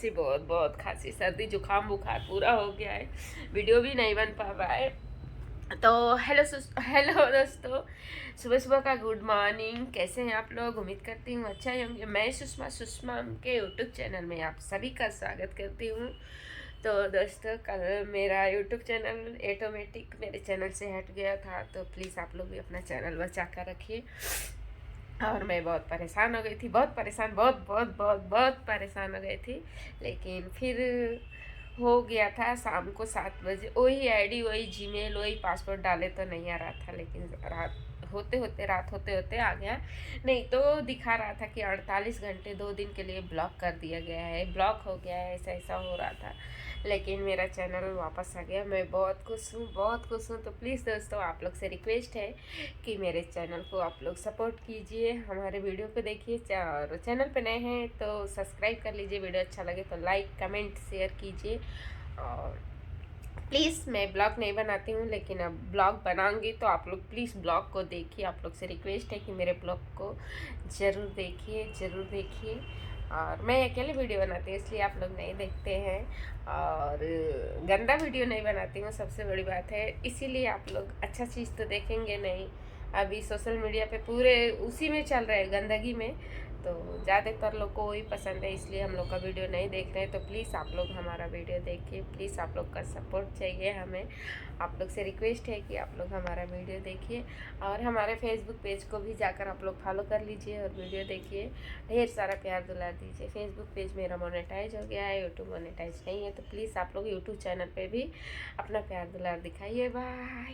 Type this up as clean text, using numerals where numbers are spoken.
खांसी, बहुत बहुत खांसी, सर्दी जुकाम बुखार पूरा हो गया है, वीडियो भी नहीं बन पा रहा है। तो हेलो दोस्तों, सुबह सुबह का गुड मॉर्निंग। कैसे हैं आप लोग? उम्मीद करती हूँ अच्छा ही होंगे। मैं सुषमा के यूट्यूब चैनल में आप सभी का स्वागत करती हूँ। तो दोस्तों, कल मेरा यूट्यूब चैनल ऑटोमेटिक मेरे चैनल से हट गया था, तो प्लीज़ आप लोग भी अपना चैनल बचा कर रखिए। और मैं बहुत परेशान हो गई थी, बहुत परेशान, बहुत बहुत बहुत बहुत परेशान हो गई थी। लेकिन फिर हो गया था। शाम को 7 बजे वही आईडी, वही जीमेल, वही पासवर्ड डाले तो नहीं आ रहा था, लेकिन रात होते होते आ गया। नहीं तो दिखा रहा था कि 48 घंटे 2 दिन के लिए ब्लॉक कर दिया गया है, ब्लॉक हो गया है, ऐसा ऐसा हो रहा था। लेकिन मेरा चैनल वापस आ गया, मैं बहुत खुश हूँ, बहुत खुश हूँ। तो प्लीज़ दोस्तों, आप लोग से रिक्वेस्ट है कि मेरे चैनल को आप लोग सपोर्ट कीजिए, हमारे वीडियो को देखिए, और चैनल पे नए हैं तो सब्सक्राइब कर लीजिए, वीडियो अच्छा लगे तो लाइक कमेंट शेयर कीजिए। और प्लीज़, मैं ब्लॉग नहीं बनाती हूँ, लेकिन अब ब्लॉग बनाऊंगी तो आप लोग प्लीज़ ब्लॉग को देखिए। आप लोग से रिक्वेस्ट है कि मेरे ब्लॉग को ज़रूर देखिए, ज़रूर देखिए। और मैं अकेले वीडियो बनाती हूँ, इसलिए आप लोग नहीं देखते हैं। और गंदा वीडियो नहीं बनाती हूँ, सबसे बड़ी बात है, इसीलिए आप लोग अच्छा चीज़ तो देखेंगे नहीं। अभी सोशल मीडिया पे पूरे उसी में चल रहे हैं, गंदगी में, तो ज़्यादातर लोग को वही पसंद है, इसलिए हम लोग का वीडियो नहीं देख रहे हैं। तो प्लीज़ आप लोग हमारा वीडियो देखिए, प्लीज़ आप लोग का सपोर्ट चाहिए हमें। आप लोग से रिक्वेस्ट है कि आप लोग हमारा वीडियो देखिए, और हमारे फेसबुक पेज को भी जाकर आप लोग फॉलो कर लीजिए और वीडियो देखिए। ढेर सारा प्यार दुलार दीजिए। फेसबुक पेज मेरा मोनेटाइज हो गया है, यूट्यूब मोनेटाइज नहीं है, तो प्लीज़ आप लोग यूट्यूब चैनल पर भी अपना प्यार दुलार दिखाइए। बाय।